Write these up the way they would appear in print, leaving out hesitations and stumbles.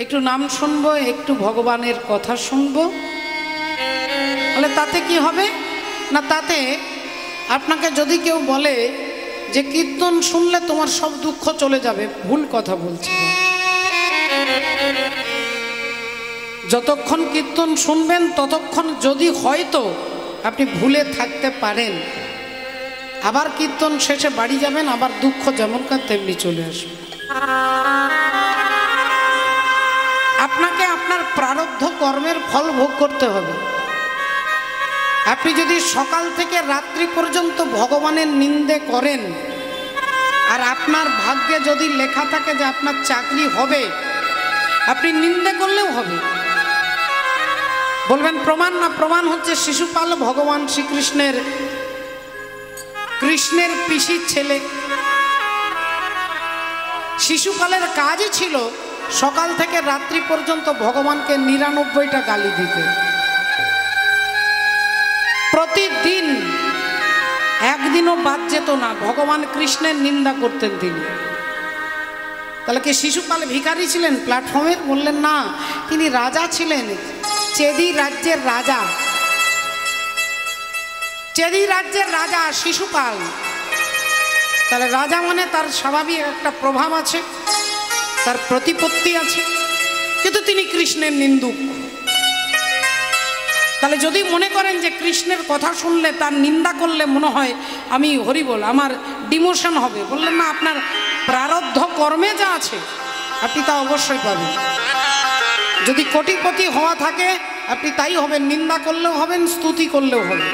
একটু নাম শুনবো, একটু ভগবানের কথা শুনবো, তাহলে তাতে কি হবে না, তাতে আপনাকে যদি কেউ বলে যে কীর্তন শুনলে তোমার সব দুঃখ চলে যাবে, ভুল কথা বলছি। যতক্ষণ কীর্তন শুনবেন ততক্ষণ যদি হয়তো আপনি ভুলে থাকতে পারেন, আবার কীর্তন শেষে বাড়ি যাবেন, আবার দুঃখ যেমনকার তেমনি চলে আসবে। আপনাকে আপনার প্রারব্ধ কর্মের ফল ভোগ করতে হবে। আপনি যদি সকাল থেকে রাত্রি পর্যন্ত ভগবানের নিন্দে করেন, আর আপনার ভাগ্যে যদি লেখা থাকে যে আপনার চাকরি হবে, আপনি নিন্দে করলেও হবে। বলবেন প্রমাণ, না প্রমাণ হচ্ছে শিশুপাল ভগবান কৃষ্ণের পিসির ছেলে। শিশুপালের কাজই ছিল সকাল থেকে রাত্রি পর্যন্ত ভগবানকে ৯৯টা গালি দিতে। প্রতিদিন, একদিনও বাদ যেত না, ভগবান কৃষ্ণের নিন্দা করতেন তিনি। তাহলে কি শিশুপাল ভিখারি ছিলেন প্ল্যাটফর্মের? বললেন না, তিনি রাজা ছিলেন, চেদি রাজ্যের রাজা। চেদি রাজ্যের রাজা শিশুপাল। তাহলে রাজা মানে তার স্বাভাবিক একটা প্রভাব আছে, তার প্রতিপত্তি আছে, কিন্তু তিনি কৃষ্ণের নিন্দুক। তাহলে যদি মনে করেন যে কৃষ্ণের কথা শুনলে, তার নিন্দা করলে মনে হয় আমি হরিবল, আমার ডিমোশন হবে, বললেন না, আপনার প্রারব্ধ কর্মে যা আছে আপনি তা অবশ্যই পাবেন। যদি কোটিপতি হওয়া থাকে আপনি তাই হবেন, নিন্দা করলেও হবেন, স্তুতি করলেও হবেন।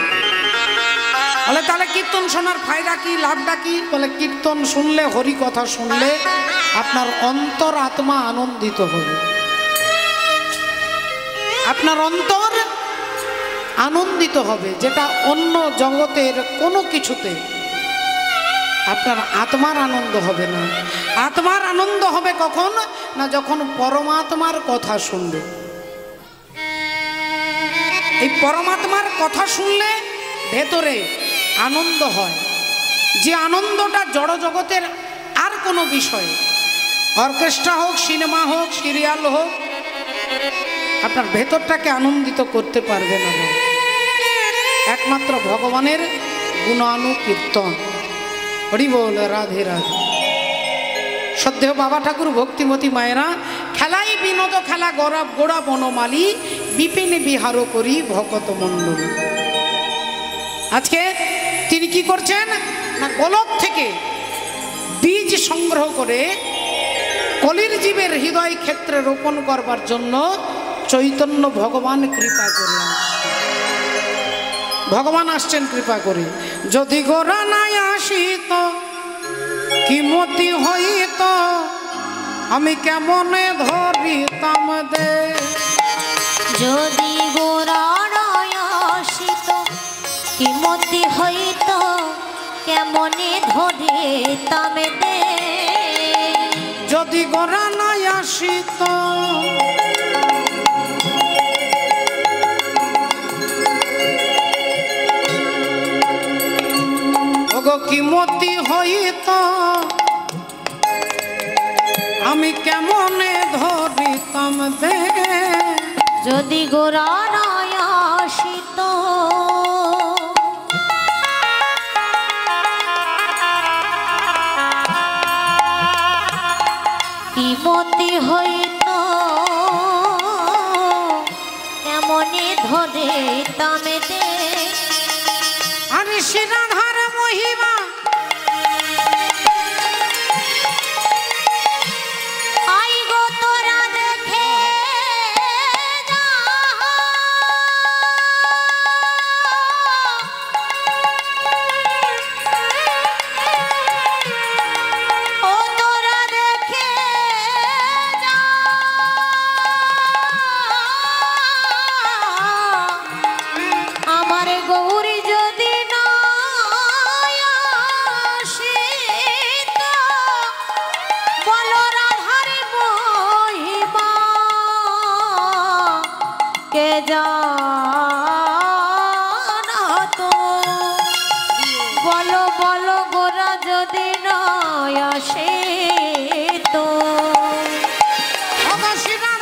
তাহলে কীর্তন শোনার ফায়দা কি, লাভটা কি? বলে কীর্তন শুনলে, হরি কথা শুনলে আপনার অন্তর আত্মা আনন্দিত হবে। আপনার অন্তর আনন্দিত হবে, যেটা অন্য জগতের কোনো কিছুতে আপনার আত্মার আনন্দ হবে না। আত্মার আনন্দ হবে কখন না, যখন পরমাত্মার কথা শুনবে। এই পরমাত্মার কথা শুনলে ভেতরে আনন্দ হয়, যে আনন্দটা জড় জগতের আর কোনো বিষয়, অর্কেস্ট্রা হোক, সিনেমা হোক, সিরিয়াল হোক, আপনার ভেতরটাকে আনন্দিত করতে পারবে না। একমাত্র ভগবানের গুণানুকীর্তন। হরি বল, রাধে রাধে। শ্রদ্ধেয় বাবা ঠাকুর, ভক্তিমতী মায়েরা, খেলাই বিনোদ খেলা গৌরব গোড়া বনমালী, বিপিনে বিহার করি ভকত মণ্ডল। আজকে তিনি কি করছেন না, গোলক থেকে বীজ সংগ্রহ করে কলির জীবের হৃদয় ক্ষেত্রে রোপণ করবার জন্য চৈতন্য ভগবান কৃপা করে আসছেন। ভগবান আসছেন কৃপা করে। যদি গোরা নাই আসিত, কি মতি হইত, আমি কেমনে ধরিতাম দে। যদি গোরা নাই আসিত, কি মতি হইত, কেমনে ধরিতাম দে। যদি গোরা নাই আসিত, কি মতি হইত, আমি কেমনে ধরিতাম দে। যদি গোরা নাই আসিত, কি মতি হইত, কেমনে ধরিতাম দে। আরে শ্রীরাধার মহিমা আই গো তোরা দেখে যা, ও তোরা দেখে যা, আমার গৌরী যদি বলো বলো গোরা যদি নয় আসে তো। শ্রীরাধা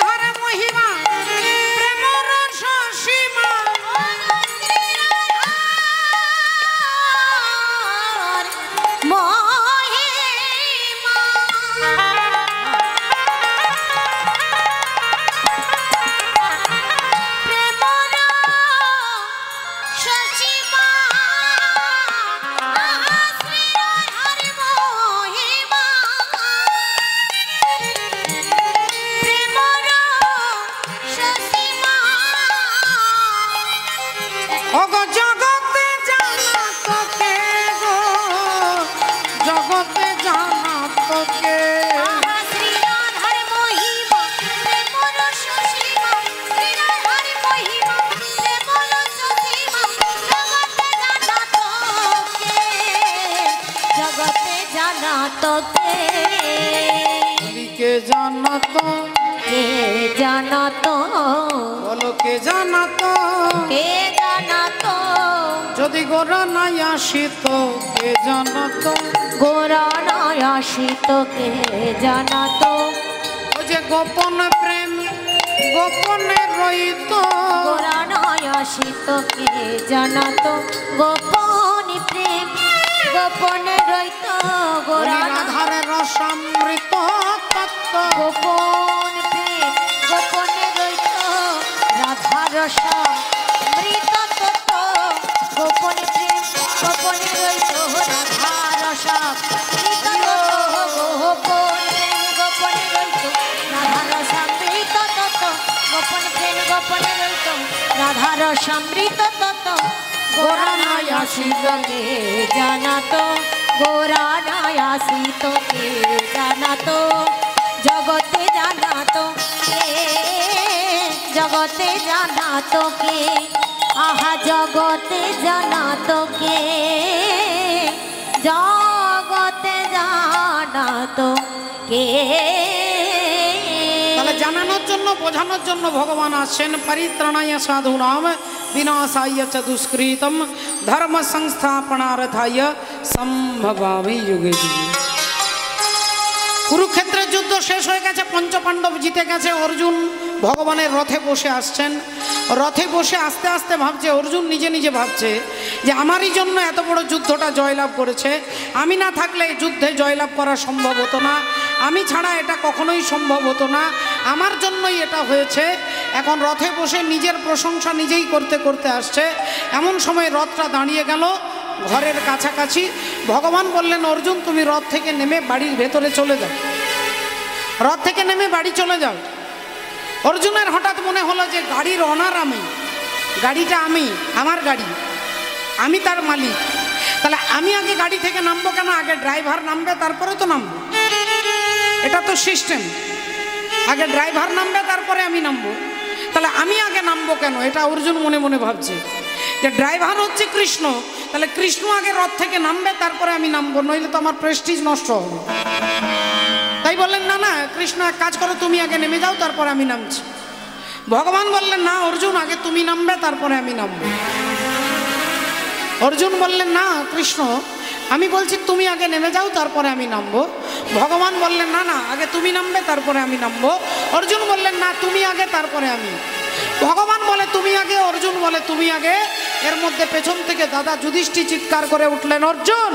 জানাতো কে? কে জানাতো? কে জানাতো? বলো কে জানাতো? কে জানাতো? যদি গোরা নাই আসিত কে জানাতো? গোরা নয় আসিত কে জানাতো? ও যে গোপন প্রেম গোপনে রইত, গোরা নয় আসিত কে জানাতো? গোপন প্রেম গোপনে রইত। গোরা রাধার রসামৃত তত্ত্ব, গোপন প্রেম গোপনে রইত। রাধা রসা মৃত তত্ত্ব। গোপন প্রেম গোপনে রইত। রাধা রসা মৃত তত্ত্ব। গোপন প্রেম গোপনে রইত। রাধা রসা মৃত তত্ত্ব। গোপন প্রেম গোপনে রইত। রাধা রসা মৃত তত্ত্ব। গোরা নাই আসিত কে জানাতো? গোরা নাই আসিত কে জানাতো? জগতে জানাতো কে? জগতে জানাতো কে? আহা জগতে জানাতো কে? জগতে জানাতো কে? তাহলে জানানোর জন্য বোঝানোর জন্য ভগবান আসছেন। পরিত্রাণায় সাধুনাম বিনাশায় চ দুষ্কৃতম ধর্ম সংস্থাপনার্থায় সম্ভবামি যুগে যুগে। কুরুক্ষেত্রের যুদ্ধ শেষ হয়ে গেছে, পঞ্চপাণ্ডব জিতে গেছে। অর্জুন ভগবানের রথে বসে আসছেন। রথে বসে আস্তে আস্তে ভাবছে, অর্জুন নিজে নিজে ভাবছে যে আমারই জন্য এত বড় যুদ্ধটা জয়লাভ করেছে। আমি না থাকলে এই যুদ্ধে জয়লাভ করা সম্ভব হতো না। আমি ছাড়া এটা কখনোই সম্ভব হতো না। আমার জন্যই এটা হয়েছে। এখন রথে বসে নিজের প্রশংসা নিজেই করতে করতে আসছে। এমন সময় রথটা দাঁড়িয়ে গেল ঘরের কাছাকাছি। ভগবান বললেন, অর্জুন তুমি রথ থেকে নেমে বাড়ির ভেতরে চলে যাও। রথ থেকে নেমে বাড়ি চলে যাও। অর্জুনের হঠাৎ মনে হলো যে গাড়ির অনার আমি, গাড়িটা আমি, আমার গাড়ি, আমি তার মালিক। তাহলে আমি আগে গাড়ি থেকে নামবো কেন? আগে ড্রাইভার নামবে তারপরে তো নামবো। এটা তো সিস্টেম। আগে ড্রাইভার নামবে তারপরে আমি নামবো। তাহলে আমি আগে নামবো কেন? এটা অর্জুন মনে মনে ভাবছে যে ড্রাইভার হচ্ছে কৃষ্ণ। তাহলে কৃষ্ণ আগে রথ থেকে নামবে তারপরে আমি নামবো, নইলে তো আমার প্রেস্টিজ নষ্ট হবে। তাই বললেন, না না কৃষ্ণ এক কাজ করো, তুমি আগে নেমে যাও তারপরে আমি নামছি। ভগবান বললেন, না অর্জুন আগে তুমি নামবে তারপরে আমি নামবো। অর্জুন বললেন, না কৃষ্ণ আমি বলছি তুমি আগে নেমে যাও তারপরে আমি নামবো। ভগবান বললেন, না না আগে তুমি নামবে তারপরে আমি নামবো। অর্জুন বললেন, না তুমি আগে তারপরে আমি। ভগবান বলে তুমি আগে, অর্জুন বলে তুমি আগে। এর মধ্যে পেছন থেকে দাদা যুধিষ্ঠির চিৎকার করে উঠলেন, অর্জুন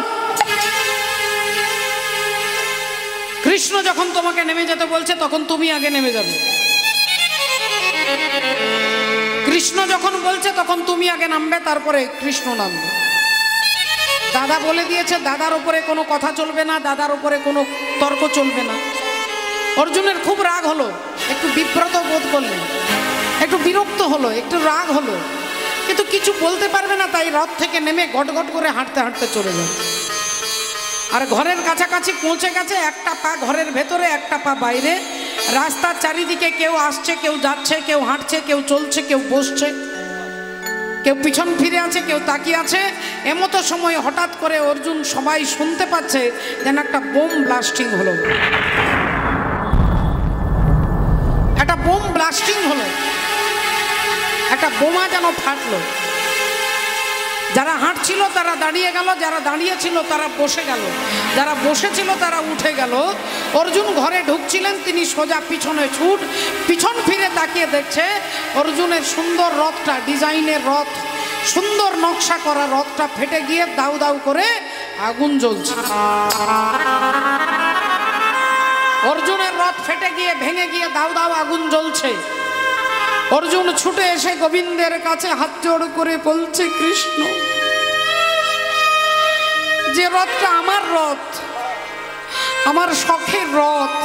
কৃষ্ণ যখন তোমাকে নেমে যেতে বলছে তখন তুমি আগে নেমে যাবে। কৃষ্ণ যখন বলছে তখন তুমি আগে নামবে তারপরে কৃষ্ণ নামবে। দাদা বলে দিয়েছে, দাদার উপরে কোনো কথা চলবে না, দাদার উপরে কোনো তর্ক চলবে না। অর্জুনের খুব রাগ হলো, একটু বিব্রত বোধ করলেন, একটু বিরক্ত হলো, একটু রাগ হলো, কিন্তু কিছু বলতে পারবে না। তাই রথ থেকে নেমে গটগট করে হাঁটতে হাঁটতে চলে যায়। আর ঘরের কাছাকাছি পৌঁছে গেছে, একটা পা ঘরের ভেতরে একটা পা বাইরে। রাস্তার চারিদিকে কেউ আসছে, কেউ যাচ্ছে, কেউ হাঁটছে, কেউ চলছে, কেউ বসছে, কেউ পিছন ফিরে আছে, কেউ তাকিয়ে আছে। এমতো সময় হঠাৎ করে অর্জুন সবাই শুনতে পাচ্ছে যেন একটা বোম ব্লাস্টিং হলো, একটা বোম ব্লাস্টিং হলো, একটা বোমা যেন ফাটলো। যারা হাঁটছিল তারা দাঁড়িয়ে গেল, যারা দাঁড়িয়ে ছিল তারা বসে গেল, যারা বসেছিল তারা উঠে গেল। অর্জুন ঘরে ঢুকছিলেন, তিনি সোজা পিছনে ছুট, পিছন ফিরে তাকিয়ে দেখছে অর্জুনের সুন্দর রথটা, ডিজাইনের রথ, সুন্দর নকশা করা রথটা ফেটে গিয়ে দাউ দাউ করে আগুন জ্বলছে। অর্জুনের রথ ফেটে গিয়ে ভেঙে গিয়ে দাউ দাউ আগুন জ্বলছে। অর্জুন ছুটে এসে গোবিন্দের কাছে হাত জোড় করে বলছে, কৃষ্ণ যে রথটা আমার রথ, আমার শখের রথ,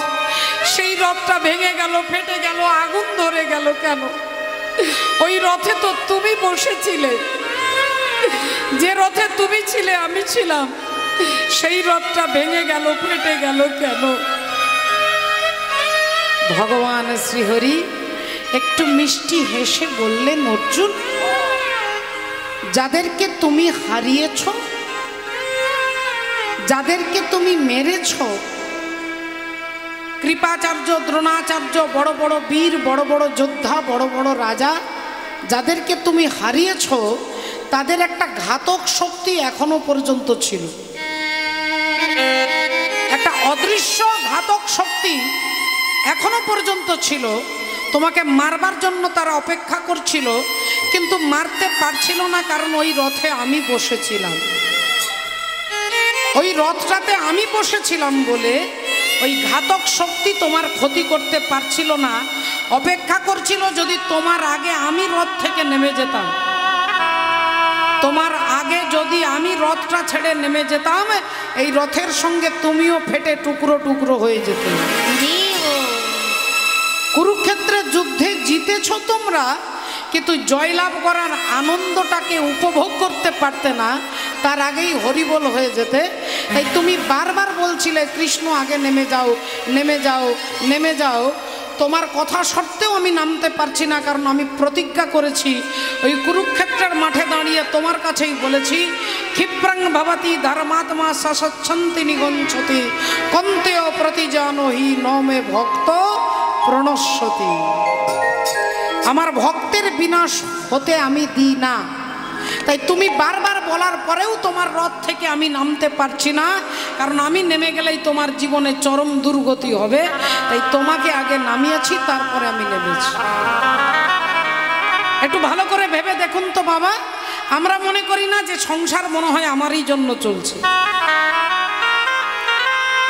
সেই রথটা ভেঙে গেল, ফেটে গেল, আগুন ধরে গেল কেন? ওই রথে তো তুমি বসেছিলে, যে রথে তুমি ছিলে আমি ছিলাম, সেই রথটা ভেঙে গেল, ফেটে গেল কেন? ভগবান শ্রীহরি একটু মিষ্টি হেসে বললেন, অর্জুন যাদেরকে তুমি হারিয়েছ, যাদেরকে তুমি মেরেছ, কৃপাচার্য, দ্রোণাচার্য, বড় বড় বীর, বড় বড় যোদ্ধা, বড় বড় রাজা, যাদেরকে তুমি হারিয়েছ, তাদের একটা ঘাতক শক্তি এখনো পর্যন্ত ছিল। একটা অদৃশ্য ঘাতক শক্তি এখনো পর্যন্ত ছিল। তোমাকে মারবার জন্য তারা অপেক্ষা করছিল, কিন্তু মারতে পারছিল না, কারণ ওই রথে আমি বসেছিলাম। ওই রথটাতে আমি বসেছিলাম বলে ওই ঘাতক শক্তি তোমার ক্ষতি করতে পারছিল না। অপেক্ষা করছিল যদি তোমার আগে আমি রথ থেকে নেমে যেতাম, তোমার আগে যদি আমি রথটা ছেড়ে নেমে যেতাম, এই রথের সঙ্গে তুমিও ফেটে টুকরো টুকরো হয়ে যেতে। কুরুক্ষেত্রের যুদ্ধে জিতেছ তোমরা, কিন্তু জয়লাভ করার আনন্দটাকে উপভোগ করতে পারতে না, তার আগেই হরিবোল হয়ে যেতে। তাই তুমি বারবার বলছিলে কৃষ্ণ আগে নেমে যাও, নেমে যাও, নেমে যাও। তোমার কথা সত্ত্বেও আমি নামতে পারছি না, কারণ আমি প্রতিজ্ঞা করেছি ওই কুরুক্ষেত্রের মাঠে দাঁড়িয়ে তোমার কাছেই বলেছি, ক্ষিপ্রাং ভবতি ধর্মাত্মা সসচ্ছন্তি নিগঞ্ছতি কন্তেয় প্রতিজানহি নমে ভক্ত প্রণশ্যতি। আমার ভক্তের বিনাশ হতে আমি দিই না। তাই তুমি বারবার বলার পরেও তোমার রথ থেকে আমি নামতে পারছি না, কারণ আমি নেমে গেলেই তোমার জীবনে চরম দুর্গতি হবে। তাই তোমাকে আগে নামিয়েছি, তারপরে আমি নেমেছি। একটু ভালো করে ভেবে দেখুন তো বাবা, আমরা মনে করি না যে সংসার মনে হয় আমারই জন্য চলছে।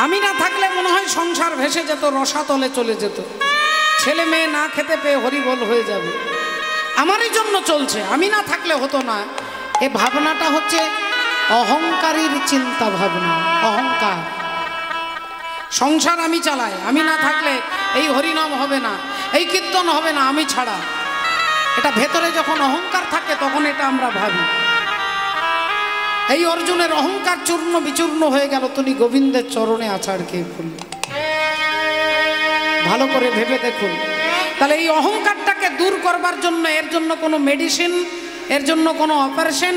আমি না থাকলে মনে হয় সংসার ভেসে যেত, রসাতলে চলে যেত, ছেলে মেয়ে না খেতে পেয়ে হরিবোল হয়ে যাবে। আমারই জন্য চলছে, আমি না থাকলে হতো না। এ ভাবনাটা হচ্ছে অহংকারীর চিন্তা ভাবনা, অহংকার। সংসার আমি চালাই, আমি না থাকলে এই হরিনাম হবে না, এই কীর্তন হবে না আমি ছাড়া। এটা ভেতরে যখন অহংকার থাকে তখন এটা আমরা ভাবি। এই অর্জুনের অহংকার চূর্ণ বিচূর্ণ হয়ে গেল, তিনি গোবিন্দের চরণে আছাড় খেয়ে পড়ল। ভালো করে ভেবে দেখুন। তাহলে এই অহংকারটাকে দূর করবার জন্য, এর জন্য কোনো মেডিসিন, এর জন্য কোনো অপারেশন,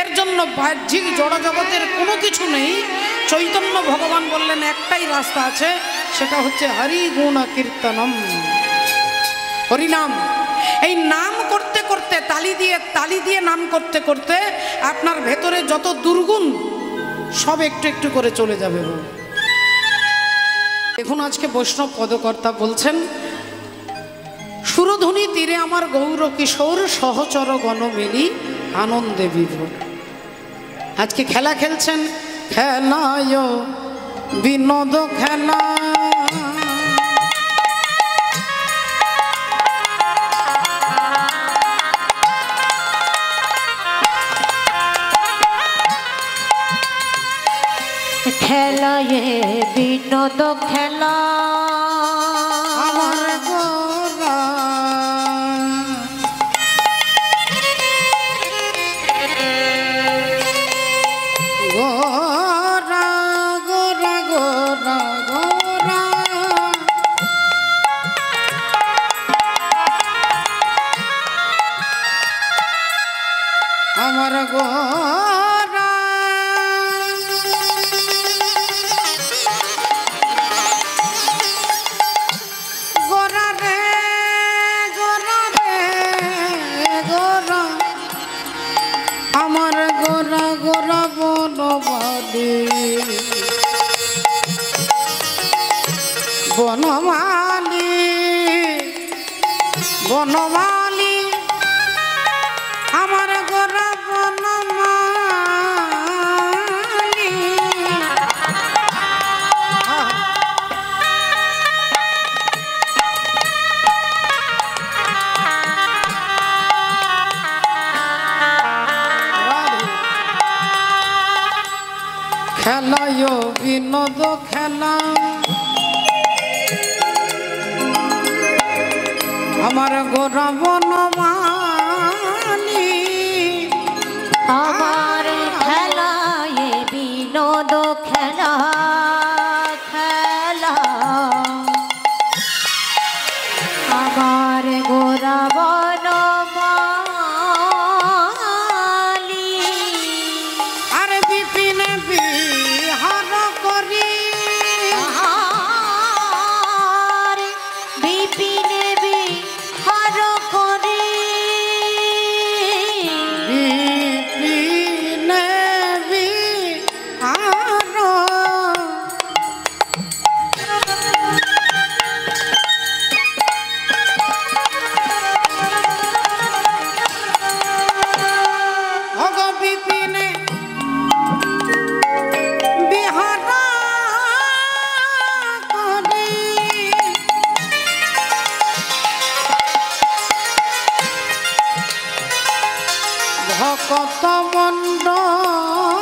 এর জন্য বাহ্যিক জড়জগতের কোনো কিছু নেই। চৈতন্য ভগবান বললেন একটাই রাস্তা আছে, সেটা হচ্ছে হরি গুণ কীর্তনম, হরিনাম। এই নাম করতে করতে, তালি দিয়ে নাম করতে করতে আপনার ভেতরে যত দুর্গুণ সব একটু একটু করে চলে যাবে। দেখুন আজকে বৈষ্ণব পদকর্তা বলছেন, সুরধ্বনি তীরে আমার গৌর কিশোর সহচর গণ মিলি আনন্দে বিভোর। আজকে খেলা খেলছেন, খেলায় বিনোদ খেলা, খেলায় বিনোদ খেলা, আমার গোরা গোরা গোরা গোরা গোরা, আমার গোরা গোরা রে গোরা রে গোরা, আমার গোরা গোরা বনমালী বনমালী বনমালী, আমার গোরা বনমালী। খেলায় বিনোদ খেলা, আমার গোরা বনমালী, আমার খেলায় বিনোদ খেলা খেলা, আমার গোরা বনমালী। আরে বিপিন বিহারী বিপিনে বিহার করে বিপিনে বিহার ভগ বিপিনে বিহার করে ভকত মণ্ডলী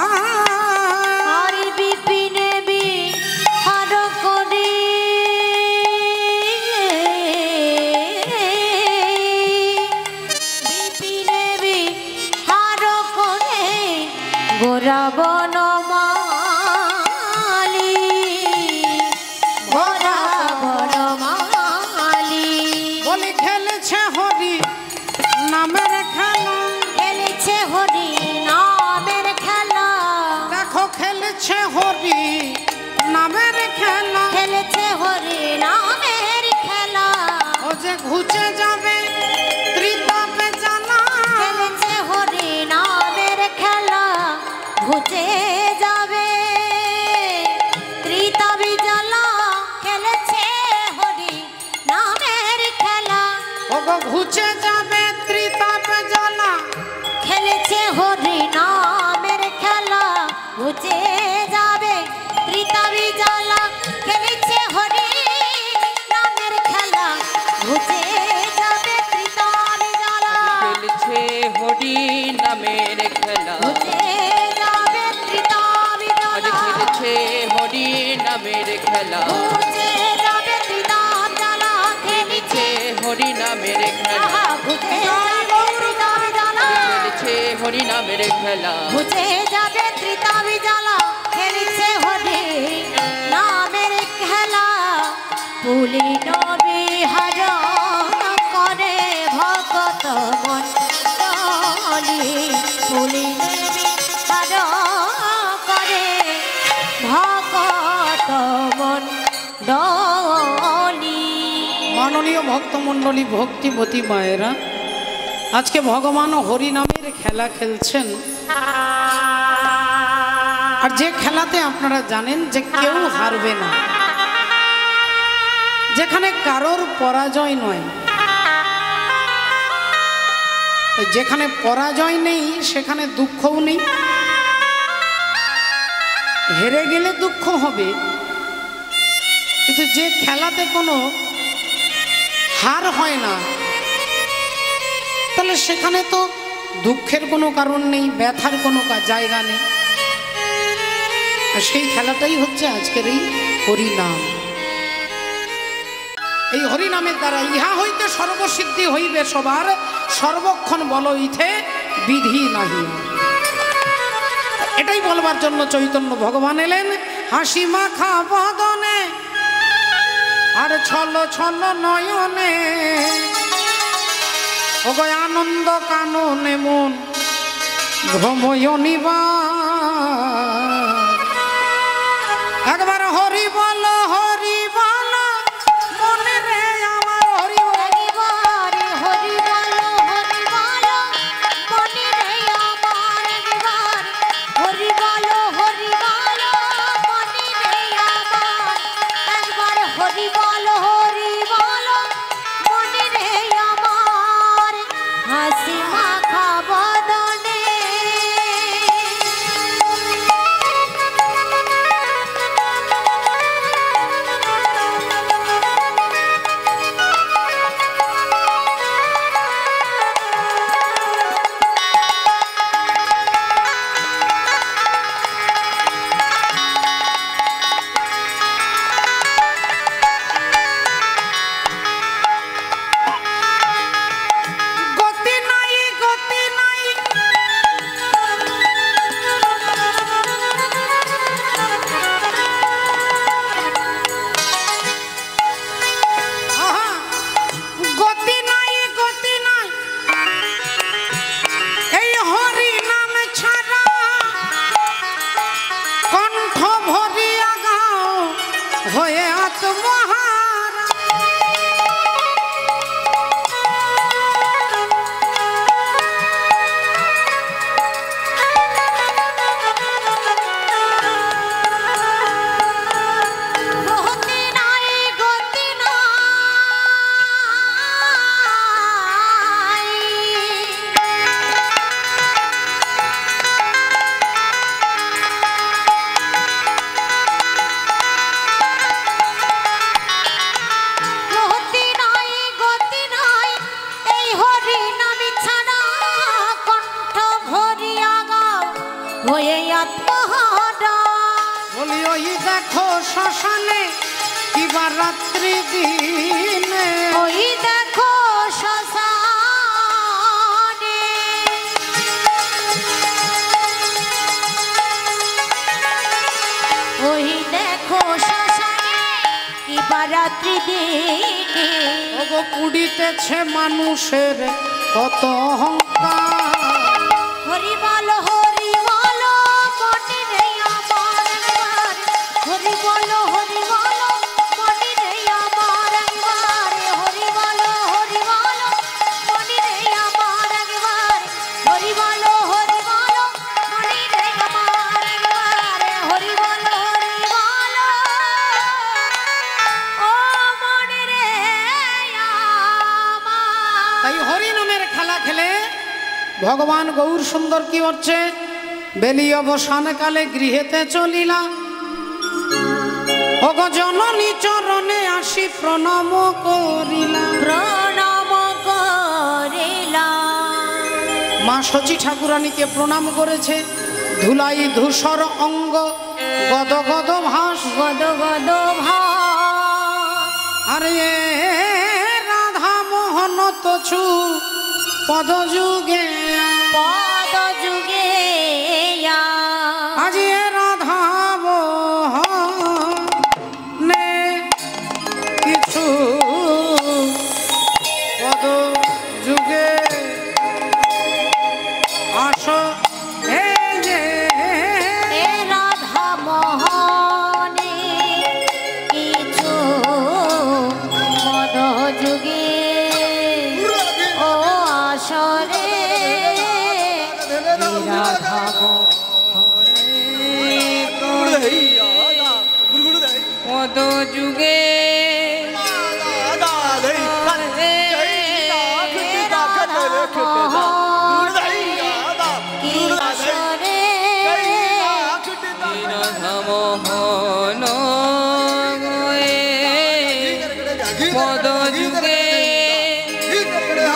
আর বিপিনে বিহার করে বিপিনে বিহার করে গোরা বনমালী গোরা বনমালী বলে খেলেছে হরি নামের খেলা খেলেছে হরি নামের খেলা দেখো খেলেছে হরি নামের খেলা খেলেছে হরি নামের খেলা ও যে ঘুচে যাবে ত্রিতাপে জানা খেলেছে হরি নামের খেলা ঘুচে যাবে ত্রিতাবি জ্বালা খেলেছে হরি নামের খেলা ও গো ঘুচে যাবে ত্রিতাপে জানা খেলেছে হরি নামের খেলা ঘুচে যাবে ত্রিতাবি জ্বালা খেলেছে হরি নামের খেলা ঘুচে যাবে ত্রিতাবি জ্বালা খেলছে হরি নামের খেলা ঘুচে যাবে ত্রিতাবি আজ জ্বালা খেলছে হরি নামের খেলা ঘুচে যাবে ত্রিতাব জ্বালা খেলছে হরি নামের খেলা আহা ঘুচে যাবে ত্রিতাবি জ্বালা খেলছে হরি নামের খেলা ঘুচে যাবে ত্রিতাবি জ্বালা খেলছে হরি নামের খেলা পুলিন বিহার করে ভকত মণ্ডলী পুলিন বিহার করে ভকত মণ্ডলী মাননীয় ভক্তমণ্ডলী ভক্তিমতী মায়েরা আজকে ভগবান হরি নামের খেলা খেলছেন আর যে খেলাতে আপনারা জানেন যে কেউ হারবে না যেখানে কারোর পরাজয় নয় তো যেখানে পরাজয় নেই সেখানে দুঃখও নেই হেরে গেলে দুঃখ হবে কিন্তু যে খেলাতে কোনো হার হয় না তাহলে সেখানে তো দুঃখের কোনো কারণ নেই ব্যথার কোনো জায়গা নেই আর সেই খেলাটাই হচ্ছে আজকের এই হরিনাম এই হরিনামের দ্বারা ইহা হইতে সর্বসিদ্ধি হইবে সবার সর্বক্ষণ বল ইথে বিধি নাহি এটাই বলবার জন্য চৈতন্য ভগবান এলেন হাসি মাখা বদনে আর ছল ছল নয়নে ও গো আনন্দ কাননে মন ভ্রময় নিবার একবার হরি বল মনে রে আমার হরি বল একবারে হরি বলো মনে রে আমার একবার হরি বলো মনে রে আমার একবার হরি বলো মনে রে আমার হাসি মাখা বদনে আত্মহারা গতি নাই গতি নাই গতি নাই গতি নাই এই হরি নামে ছাড়া কণ্ঠ ভরিয়া গাও হয়ে আত্মহারা বলি ওই দেখো শ্মশানে কিবা রাত্রি দিনে ওই দেখো শ্মশানে ওই দেখো শ্মশানে কিবা রাত্রি দিনে ওগো পুড়িতেছে মানুষের কত অহংকার হরি বলো মনে রে আমার একবার হরি বলো মনে রে আমার একবার হরি বলো মনে রে আমার একবার হরি বলো মনে রে আমার একবার হরি বলো ও মনে রে আমার তাই হরি নামের খেলা খেলে ভগবান গৌর সুন্দর কি হচ্ছে বেলি অবসান কালে গৃহেতে চলিলা ওগো জননী চরণে আসি প্রণাম করিলা প্রণাম করিলাম মা শচী ঠাকুরানীকে প্রণাম করেছে ধুলাই ধূসর অঙ্গ গদ গদ ভাস গদ গদ আরে রাধা মোহন তছু পদযুগে পদ যুগে আজি রাধা মোহনে কিছু পদ যুগে আস হে যে রাধা মোহনে কিছু পদ যুগে ও আসরে রাধা পদ যুগে মোহন পদ যুগে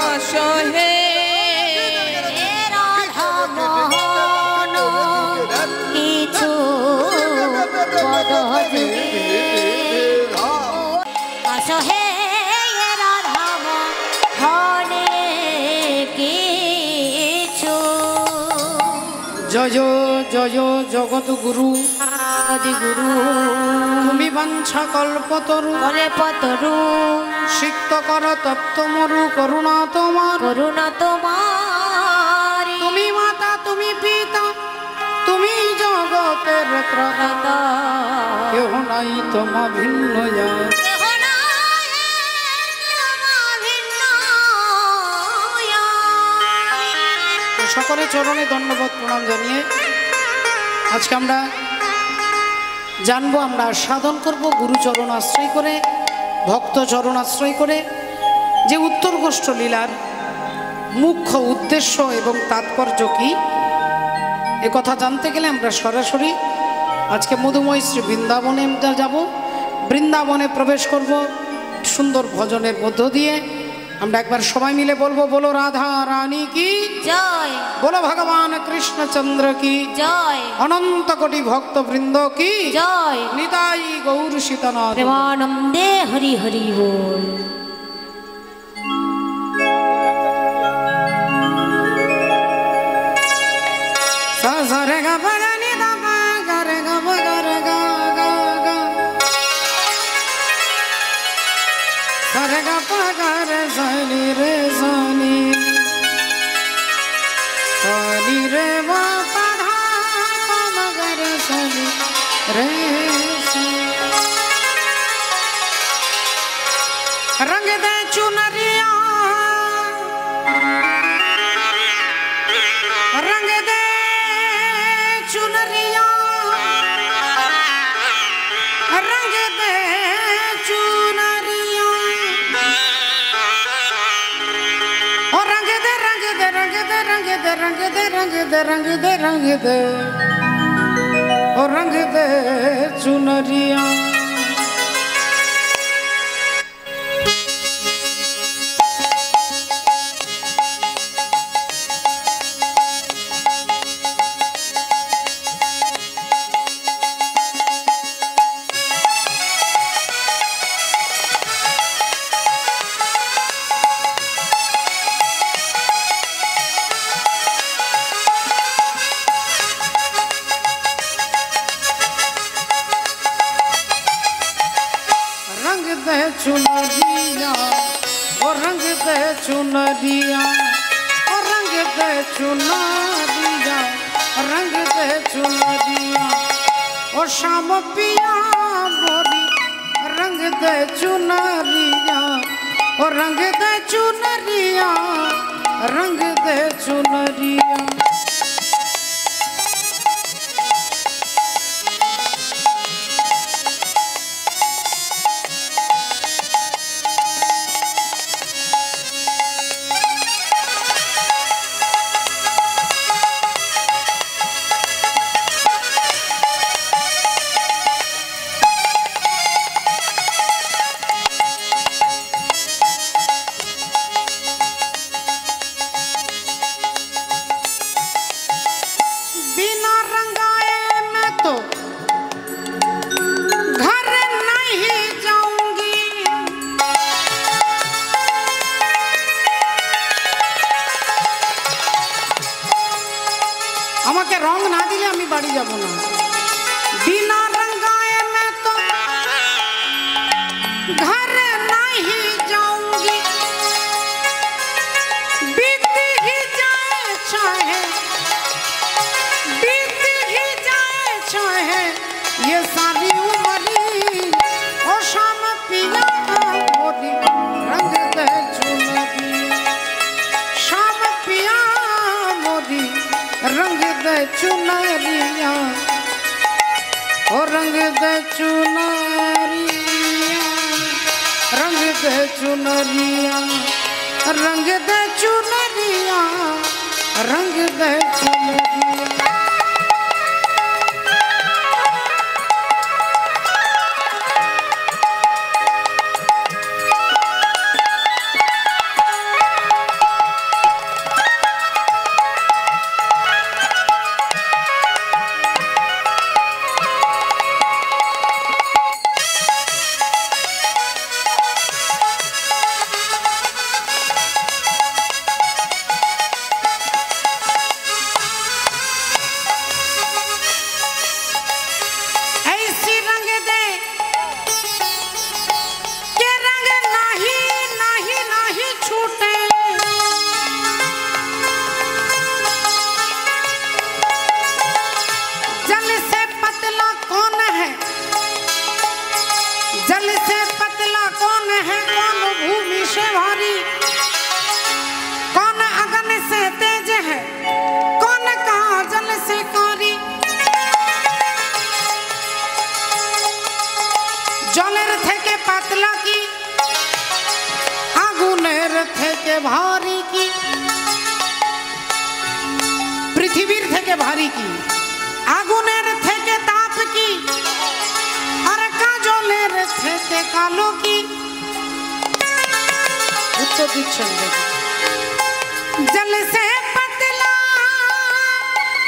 আসহে রাধা মোহন কিছু পদ যুগে আসহে রাধা মোহনে কিছু জয় জয় জগৎ গুরু আদি গুরু তুমি বাঞ্ছা কল্পতরু করে পতরু সিক্ত কর তপ্ত মরু করুণা তোমার করুণা তোমার তুমি মাতা তুমি পিতা তুমি জগতের ত্রাতা কেহ নাই তোমা ভিন্ন যায় সকলে চরণে ধন্যবাদ প্রণাম জানিয়ে আজকে আমরা জানবো আমরা সাধন করব গুরুচরণ আশ্রয় করে ভক্ত চরণ আশ্রয় করে যে উত্তর গোষ্ঠ লীলার মুখ্য উদ্দেশ্য এবং তাৎপর্য কি এ কথা জানতে গেলে আমরা সরাসরি আজকে মধুময় শ্রী বৃন্দাবনে আমরা যাব বৃন্দাবনে প্রবেশ করব সুন্দর ভজনের মধ্য দিয়ে আমরা একবার সবাই মিলে বলবো বলো রাধা রানী কি জয় বলো ভগবান কৃষ্ণচন্দ্র কি জয় অনন্ত কোটি ভক্ত বৃন্দ কি জয় নিতাই গৌর সীতানাথ প্রেমানন্দে হরি হরি বল sa sa re ga pa ga ni da pa ga re ga pa ga re ga ga ga sa re ga pa ga re sa ni re ma pa dha pa ma ga re sa ni re sa रंग दे चुनरिया रंग दे चुनरिया रंग दे चुनरिया और रंग दे रंग दे रंग दे रंग दे रंग दे रंग दे रंग दे रंग दे और रंग दे चुनरिया चुनरिया और रंग दे चुनरिया और रंग दे चुनरिया रंग दे चुनरिया और शाम पिया मोरी रंग दे चुनरिया और रंग दे चुनरिया रंग दे चुनरिया আমাকে রং না দিলে আমি বাড়ি যাব না বিনা রঙায়ে मैं तो घर नहीं जाऊंगी बीत ही जाए चाहे ये सारी उम्र ओ शाम पिया मोरी रंग दे चुनरिया शाम पिया मोरी रंग दे चुनरिया ओ रंग दे चुनरिया रंग दे चुनरिया रंग दे चुनरिया रंग दे चुनरिया जल से पतला कौन है कौन भूमि से भारी कौन अगन से तेज है कौन काजल से कारी जलेर থেকে পাতলা কি আগুনের থেকে ভারী কি পৃথিবীর থেকে ভারী কি আগুনের থেকে তাপ কি থেকে কালো কি উত্তর দিচ্ছেন জল সে পতলা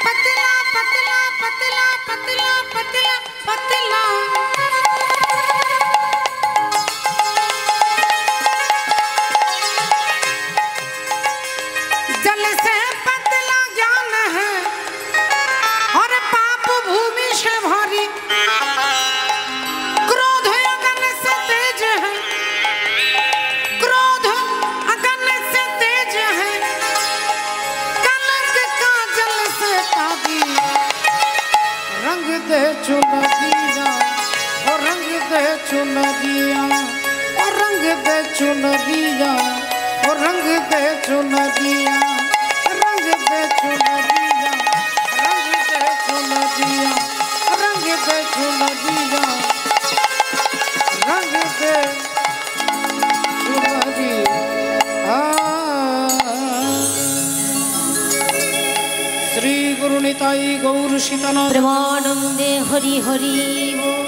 पतला पतला पतला पतला पतला पतला जल से पतला ज्ञान है और पाप भूमि से भारी चुनरिया और रंग दे चुनरिया और रंग दे चुनरिया ओ रंग दे चुनरिया रंग दे चुनरिया रंग दे चुनरिया रंग दे चुनरिया रंग दे चुनरिया। श्री गुरु निताई गौर सीतानाथ प्रेमानंदे हरि हरि बोल।